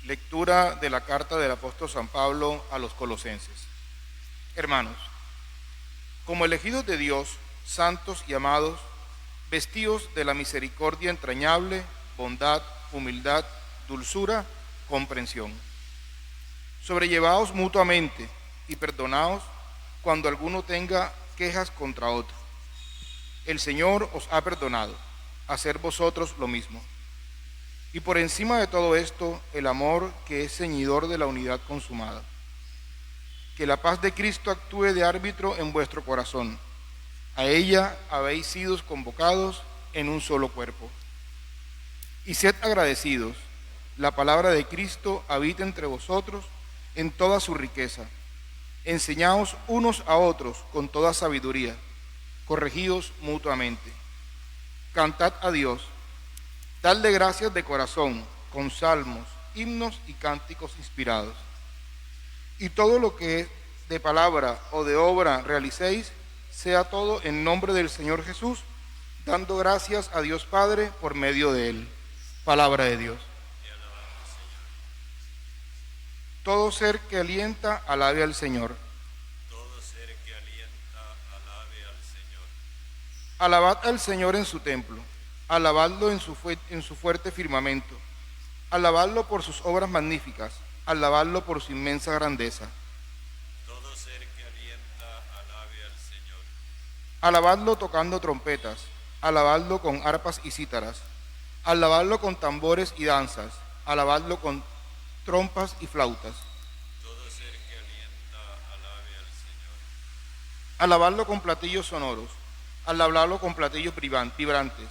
Lectura de la carta del apóstol San Pablo a los Colosenses. Hermanos, como elegidos de Dios, santos y amados, vestidos de la misericordia entrañable, bondad, humildad, dulzura, comprensión. Sobrellevaos mutuamente y perdonaos cuando alguno tenga quejas contra otro. El Señor os ha perdonado, hacer vosotros lo mismo. Y por encima de todo esto, el amor que es ceñidor de la unidad consumada. Que la paz de Cristo actúe de árbitro en vuestro corazón. A ella habéis sido convocados en un solo cuerpo. Y sed agradecidos. La palabra de Cristo habita entre vosotros en toda su riqueza. Enseñaos unos a otros con toda sabiduría. Corregíos mutuamente. Cantad a Dios. Dadle gracias de corazón, con salmos, himnos y cánticos inspirados. Y todo lo que de palabra o de obra realicéis, sea todo en nombre del Señor Jesús, dando gracias a Dios Padre por medio de Él. Palabra de Dios. Todo ser que alienta, alabe al Señor. Todo ser que alienta, alabe al Señor. Alabad al Señor en su templo, alabadlo en su fuerte firmamento, alabadlo por sus obras magníficas, alabadlo por su inmensa grandeza. Todo ser que alienta, alabe al Señor. Alabadlo tocando trompetas, alabadlo con arpas y cítaras, alabadlo con tambores y danzas, alabadlo con trompas y flautas, Todo ser que alienta, alabe al Señor. alabadlo con platillos sonoros, alabadlo con platillos vibrantes.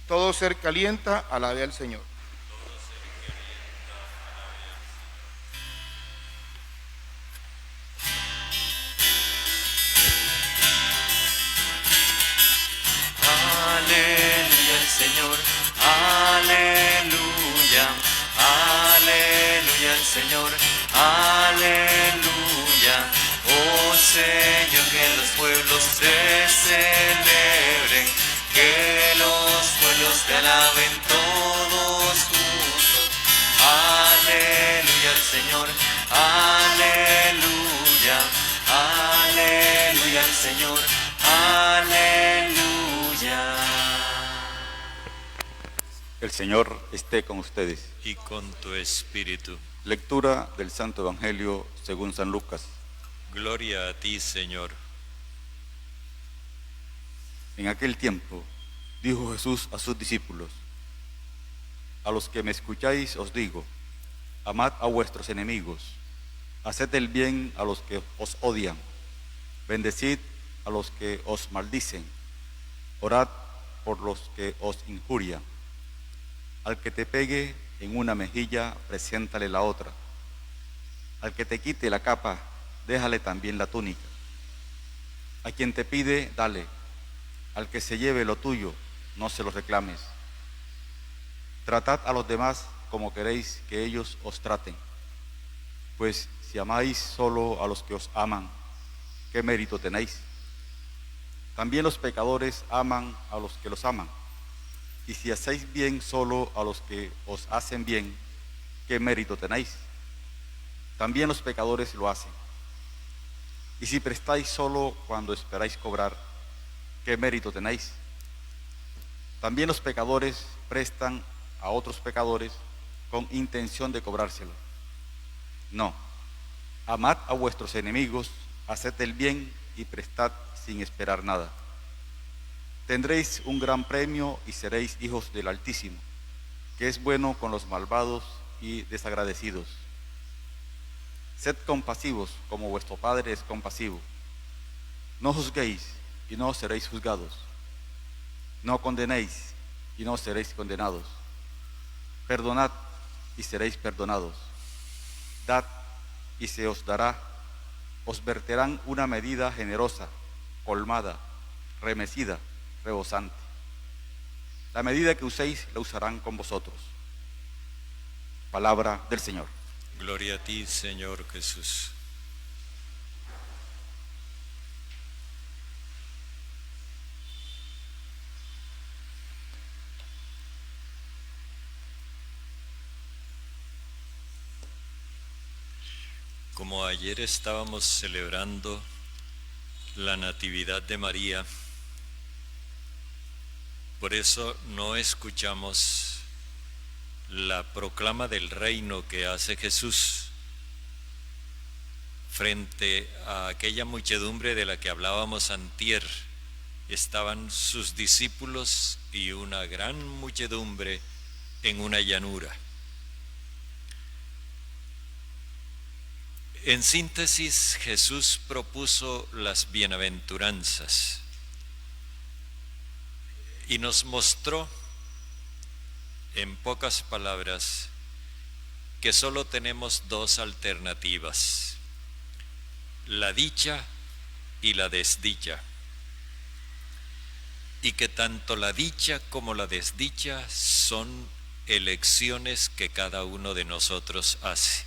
Todo ser que alienta, alabe al Señor. Todo ser que alienta, alabe al Señor. Aleluya al Señor, aleluya, aleluya al Señor, aleluya. Oh Señor, que los pueblos te celebren, que los pueblos te alaben todos juntos. Aleluya al Señor, aleluya, aleluya al Señor, aleluya. El Señor esté con ustedes. Y con tu espíritu. Lectura del Santo Evangelio según San Lucas. Gloria a ti, Señor. En aquel tiempo dijo Jesús a sus discípulos: a los que me escucháis os digo, amad a vuestros enemigos, haced el bien a los que os odian, bendecid a los que os maldicen, orad por los que os injurian. Al que te pegue en una mejilla, preséntale la otra. Al que te quite la capa, déjale también la túnica. A quien te pide, dale. Al que se lleve lo tuyo, no se lo reclames. Tratad a los demás como queréis que ellos os traten. Pues si amáis solo a los que os aman, ¿qué mérito tenéis? También los pecadores aman a los que los aman. Y si hacéis bien solo a los que os hacen bien, ¿qué mérito tenéis? También los pecadores lo hacen. Y si prestáis solo cuando esperáis cobrar, ¿qué mérito tenéis? También los pecadores prestan a otros pecadores con intención de cobrárselo. No, amad a vuestros enemigos, haced el bien y prestad sin esperar nada. Tendréis un gran premio y seréis hijos del Altísimo, que es bueno con los malvados y desagradecidos. Sed compasivos como vuestro Padre es compasivo. No juzguéis y no seréis juzgados. No condenéis y no seréis condenados. Perdonad y seréis perdonados. Dad y se os dará. Os verterán una medida generosa, colmada, remecida, rebosante. La medida que uséis la usarán con vosotros. Palabra del Señor. Gloria a ti, Señor Jesús. Como ayer estábamos celebrando la Natividad de María, por eso no escuchamos la proclama del reino que hace Jesús frente a aquella muchedumbre de la que hablábamos antier. Estaban sus discípulos y una gran muchedumbre en una llanura. En síntesis, Jesús propuso las bienaventuranzas y nos mostró, en pocas palabras, que solo tenemos dos alternativas: la dicha y la desdicha, y que tanto la dicha como la desdicha son elecciones que cada uno de nosotros hace.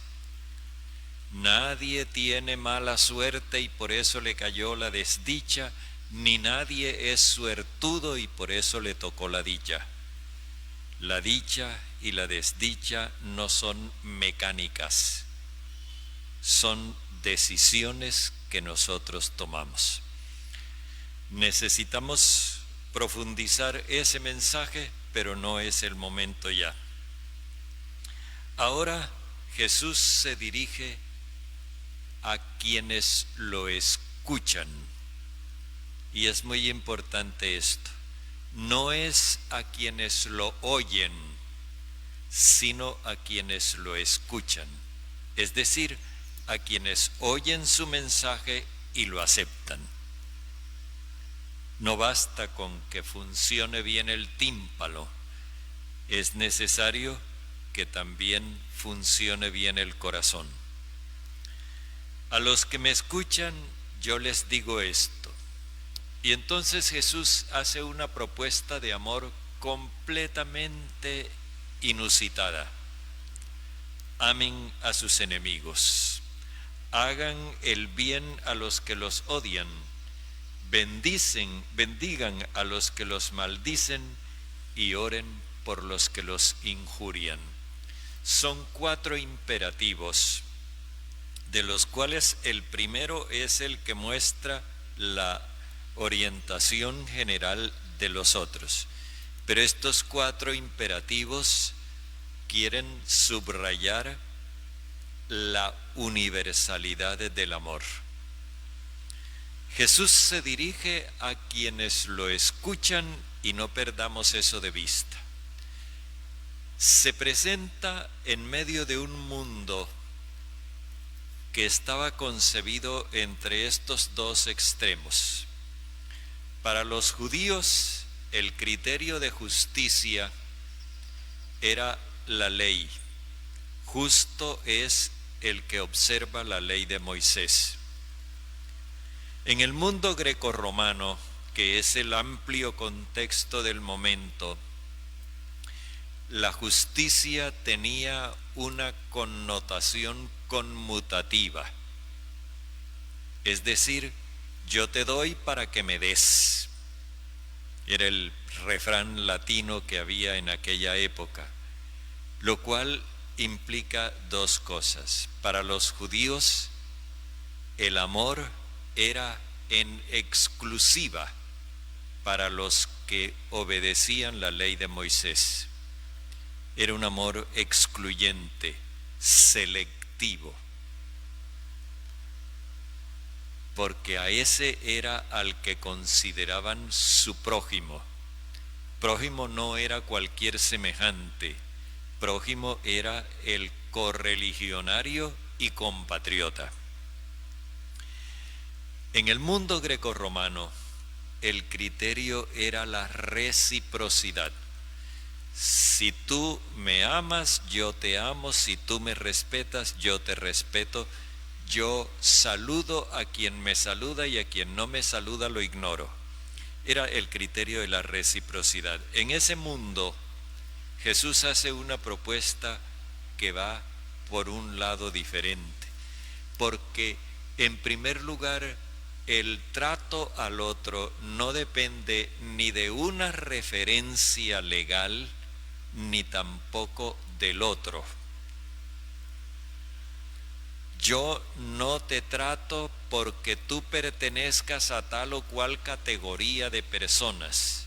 Nadie tiene mala suerte y por eso le cayó la desdicha, ni nadie es suertudo y por eso le tocó la dicha. La dicha y la desdicha no son mecánicas, son decisiones que nosotros tomamos. Necesitamos profundizar ese mensaje, pero no es el momento ya. Ahora Jesús se dirige a quienes lo escuchan, y es muy importante esto. No es a quienes lo oyen, sino a quienes lo escuchan, es decir, a quienes oyen su mensaje y lo aceptan. No basta con que funcione bien el tímpano, es necesario que también funcione bien el corazón. A los que me escuchan, yo les digo esto. Y entonces Jesús hace una propuesta de amor completamente inusitada. Amen a sus enemigos, hagan el bien a los que los odian, bendigan a los que los maldicen y oren por los que los injurian. Son 4 imperativos, de los cuales el primero es el que muestra la orientación general de los otros. Pero estos 4 imperativos quieren subrayar la universalidad del amor. Jesús se dirige a quienes lo escuchan y no perdamos eso de vista. Se presenta en medio de un mundo que estaba concebido entre estos dos extremos. Para los judíos, el criterio de justicia era la ley. Justo es el que observa la ley de Moisés. En el mundo grecorromano, que es el amplio contexto del momento, la justicia tenía una connotación conmutativa, es decir, yo te doy para que me des. Era el refrán latino que había en aquella época, lo cual implica 2 cosas. Para los judíos, el amor era en exclusiva para los que obedecían la ley de Moisés. Era un amor excluyente, selectivo, porque a ese era al que consideraban su prójimo. Prójimo no era cualquier semejante, prójimo era el correligionario y compatriota. En el mundo grecorromano, el criterio era la reciprocidad. Si tú me amas, yo te amo. Si tú me respetas, yo te respeto. Yo saludo a quien me saluda y a quien no me saluda lo ignoro. Era el criterio de la reciprocidad. En ese mundo, Jesús hace una propuesta que va por un lado diferente. Porque, en primer lugar, el trato al otro no depende ni de una referencia legal, ni tampoco del otro. yo no te trato porque tú pertenezcas a tal o cual categoría de personas,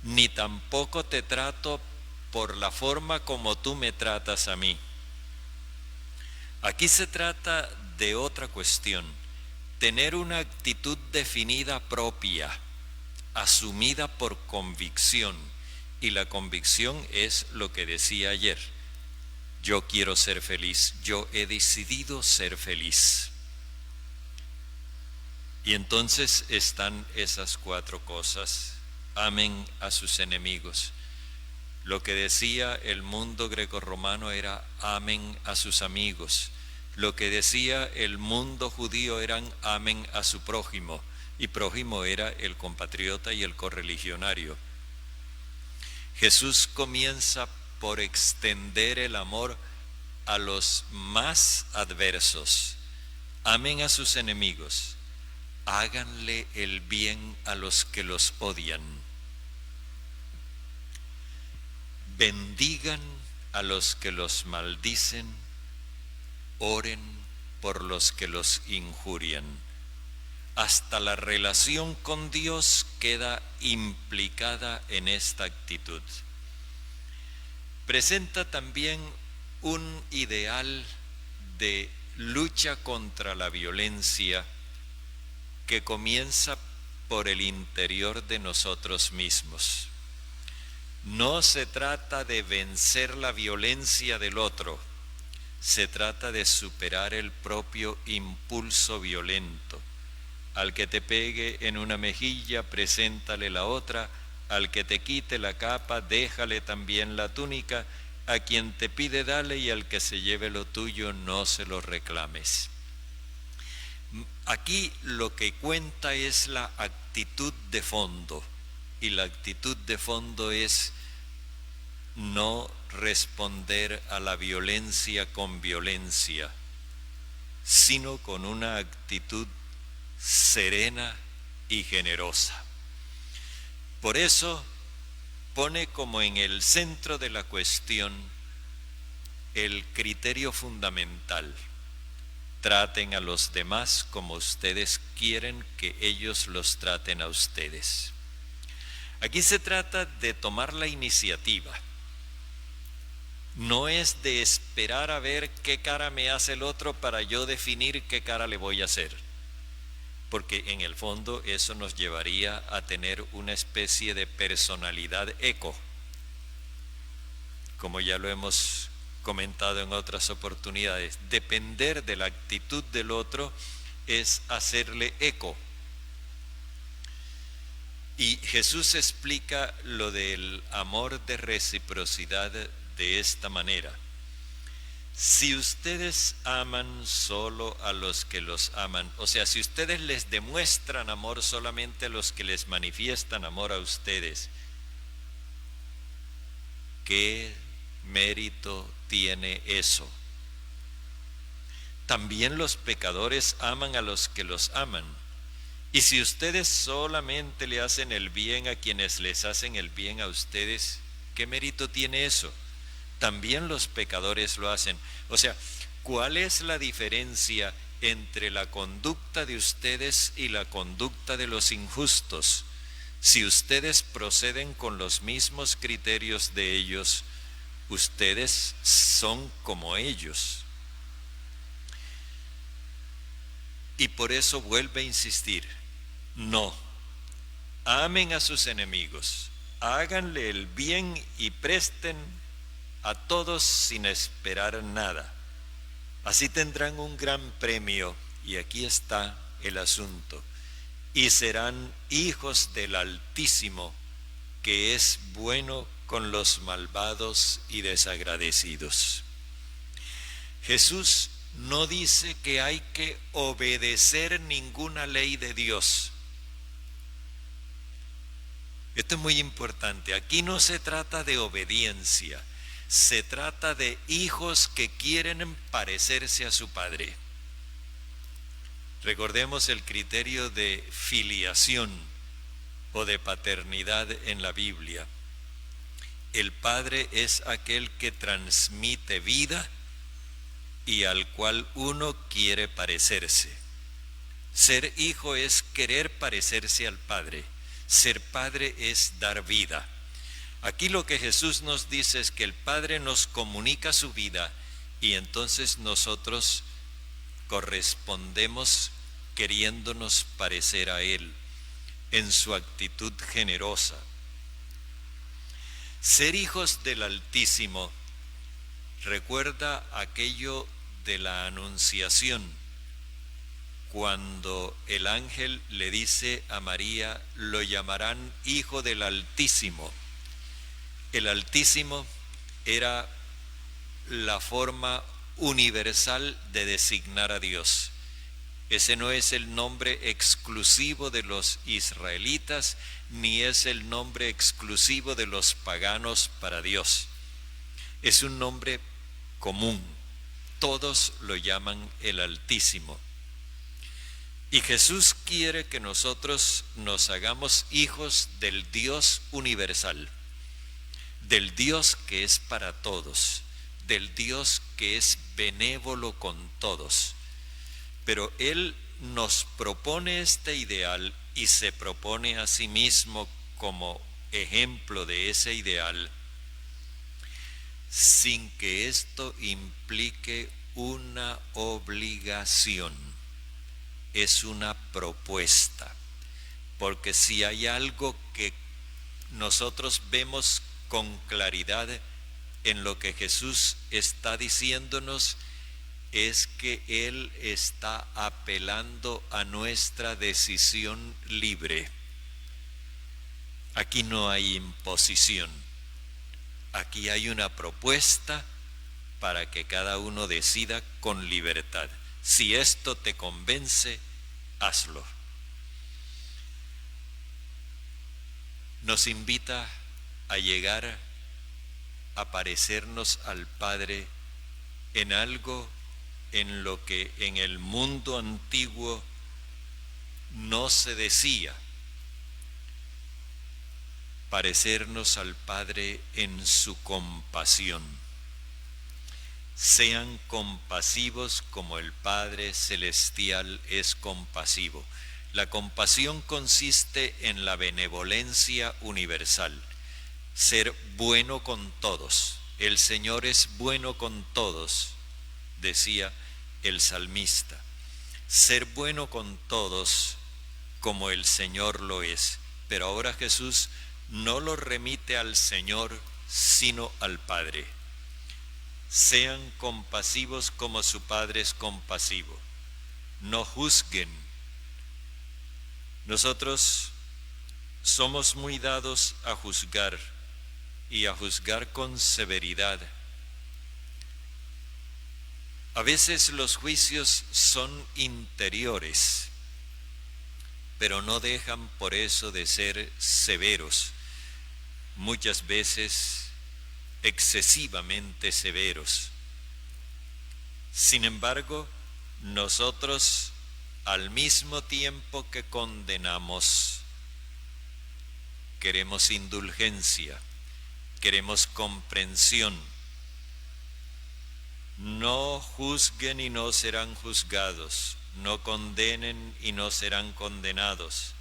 ni tampoco te trato por la forma como tú me tratas a mí. Aquí se trata de otra cuestión, tener una actitud definida propia, asumida por convicción, y la convicción es lo que decía ayer. Yo quiero ser feliz, yo he decidido ser feliz. Y entonces están esas 4 cosas. Amen a sus enemigos. Lo que decía el mundo grecorromano era amen a sus amigos. Lo que decía el mundo judío eran amen a su prójimo. Y prójimo era el compatriota y el correligionario. Jesús comienza por extender el amor a los más adversos. Amen a sus enemigos, háganle el bien a los que los odian. Bendigan a los que los maldicen, oren por los que los injurian. Hasta la relación con Dios queda implicada en esta actitud. Presenta también un ideal de lucha contra la violencia que comienza por el interior de nosotros mismos. No se trata de vencer la violencia del otro, se trata de superar el propio impulso violento. Al que te pegue en una mejilla, preséntale la otra. Al que te quite la capa, déjale también la túnica. A quien te pide, dale, y al que se lleve lo tuyo, no se lo reclames. Aquí lo que cuenta es la actitud de fondo, y la actitud de fondo es no responder a la violencia con violencia, sino con una actitud serena y generosa. Por eso pone como en el centro de la cuestión el criterio fundamental: traten a los demás como ustedes quieren que ellos los traten a ustedes. Aquí se trata de tomar la iniciativa. No es de esperar a ver qué cara me hace el otro para yo definir qué cara le voy a hacer, porque en el fondo eso nos llevaría a tener una especie de personalidad eco, como ya lo hemos comentado en otras oportunidades. Depender de la actitud del otro es hacerle eco. Y Jesús explica lo del amor de reciprocidad de esta manera: si ustedes aman solo a los que los aman, o sea, si ustedes les demuestran amor solamente a los que les manifiestan amor a ustedes, ¿qué mérito tiene eso? También los pecadores aman a los que los aman. Y si ustedes solamente le hacen el bien a quienes les hacen el bien a ustedes, ¿qué mérito tiene eso? También los pecadores lo hacen. O sea, ¿cuál es la diferencia entre la conducta de ustedes y la conducta de los injustos? Si ustedes proceden con los mismos criterios de ellos, ustedes son como ellos. Y por eso vuelve a insistir: no, amen a sus enemigos, háganle el bien y presten a todos sin esperar nada. Así tendrán un gran premio, y aquí está el asunto: y serán hijos del Altísimo, que es bueno con los malvados y desagradecidos. Jesús no dice que hay que obedecer ninguna ley de Dios. Esto es muy importante. Aquí no se trata de obediencia, se trata de hijos que quieren parecerse a su padre. Recordemos el criterio de filiación o de paternidad en la Biblia. El padre es aquel que transmite vida y al cual uno quiere parecerse. Ser hijo es querer parecerse al Padre. Ser padre es dar vida. Aquí lo que Jesús nos dice es que el Padre nos comunica su vida y entonces nosotros correspondemos queriéndonos parecer a Él en su actitud generosa. Ser hijos del Altísimo recuerda aquello de la Anunciación, cuando el ángel le dice a María: lo llamarán Hijo del Altísimo. El Altísimo era la forma universal de designar a Dios. Ese no es el nombre exclusivo de los israelitas, ni es el nombre exclusivo de los paganos para Dios. Es un nombre común. Todos lo llaman el Altísimo. Y Jesús quiere que nosotros nos hagamos hijos del Dios universal, del Dios que es para todos, del Dios que es benévolo con todos. Pero Él nos propone este ideal y se propone a sí mismo como ejemplo de ese ideal, sin que esto implique una obligación. Es una propuesta, porque si hay algo que nosotros vemos con claridad en lo que Jesús está diciéndonos, es que Él está apelando a nuestra decisión libre. Aquí no hay imposición, aquí hay una propuesta para que cada uno decida con libertad. Si esto te convence, hazlo. Nos invita a llegar a parecernos al Padre en algo en lo que en el mundo antiguo no se decía. Parecernos al Padre en su compasión. Sean compasivos como el Padre Celestial es compasivo. La compasión consiste en la benevolencia universal, ser bueno con todos. El Señor es bueno con todos, decía el salmista. Ser bueno con todos como el Señor lo es. Pero ahora Jesús no lo remite al Señor, sino al Padre. Sean compasivos como su Padre es compasivo. No juzguen. Nosotros somos muy dados a juzgar y a juzgar con severidad. A veces los juicios son interiores, pero no dejan por eso de ser severos, muchas veces excesivamente severos. Sin embargo, nosotros, al mismo tiempo que condenamos, queremos indulgencia, queremos comprensión. No juzguen y no serán juzgados, no condenen y no serán condenados,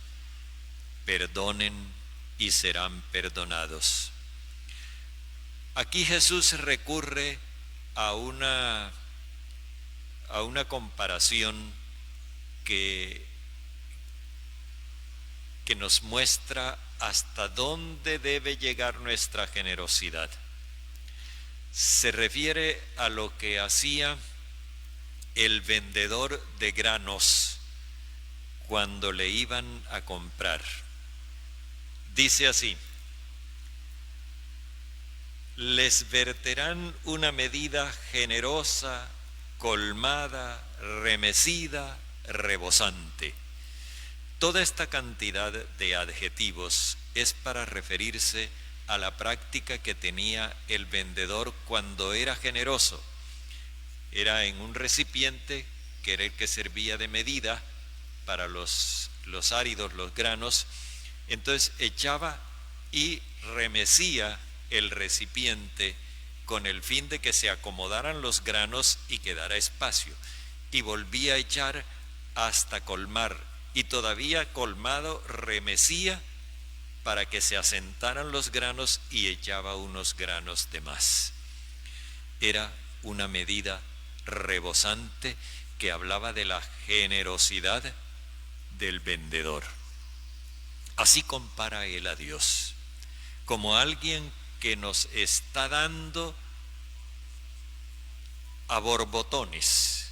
perdonen y serán perdonados. Aquí Jesús recurre a una comparación que nos muestra hasta dónde debe llegar nuestra generosidad. Se refiere a lo que hacía el vendedor de granos cuando le iban a comprar. Dice así: les verterán una medida generosa, colmada, remecida, rebosante. Toda esta cantidad de adjetivos es para referirse a la práctica que tenía el vendedor cuando era generoso. Era en un recipiente que era el que servía de medida para los áridos, los granos. Entonces echaba y remecía el recipiente con el fin de que se acomodaran los granos y quedara espacio. Y volvía a echar hasta colmar, y todavía colmado remecía para que se asentaran los granos y echaba unos granos de más. Era una medida rebosante que hablaba de la generosidad del vendedor. Así compara él a Dios, como alguien que nos está dando a borbotones,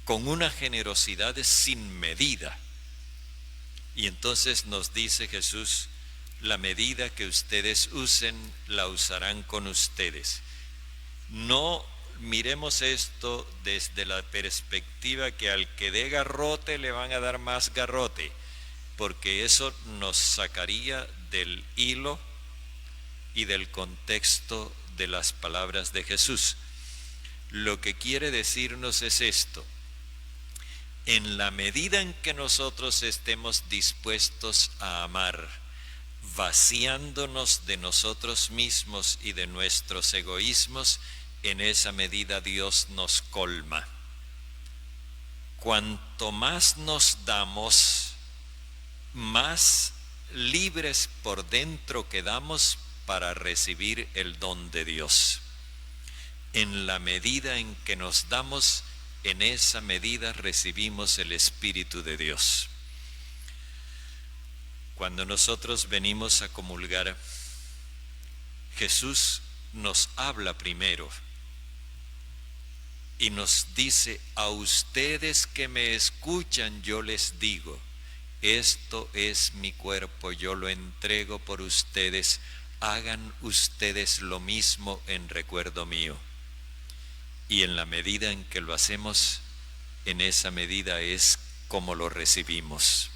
con una generosidad sin medida. Y entonces nos dice Jesús, la medida que ustedes usen, la usarán con ustedes. No miremos esto desde la perspectiva que al que dé garrote le van a dar más garrote, porque eso nos sacaría del hilo y del contexto de las palabras de Jesús. Lo que quiere decirnos es esto: en la medida en que nosotros estemos dispuestos a amar, vaciándonos de nosotros mismos y de nuestros egoísmos, en esa medida Dios nos colma. Cuanto más nos damos, más libres por dentro quedamos para recibir el don de Dios. En la medida en que nos damos, en esa medida recibimos el Espíritu de Dios. Cuando nosotros venimos a comulgar, Jesús nos habla primero y nos dice: a ustedes que me escuchan yo les digo, esto es mi cuerpo, yo lo entrego por ustedes, hagan ustedes lo mismo en recuerdo mío. Y en la medida en que lo hacemos, en esa medida es como lo recibimos.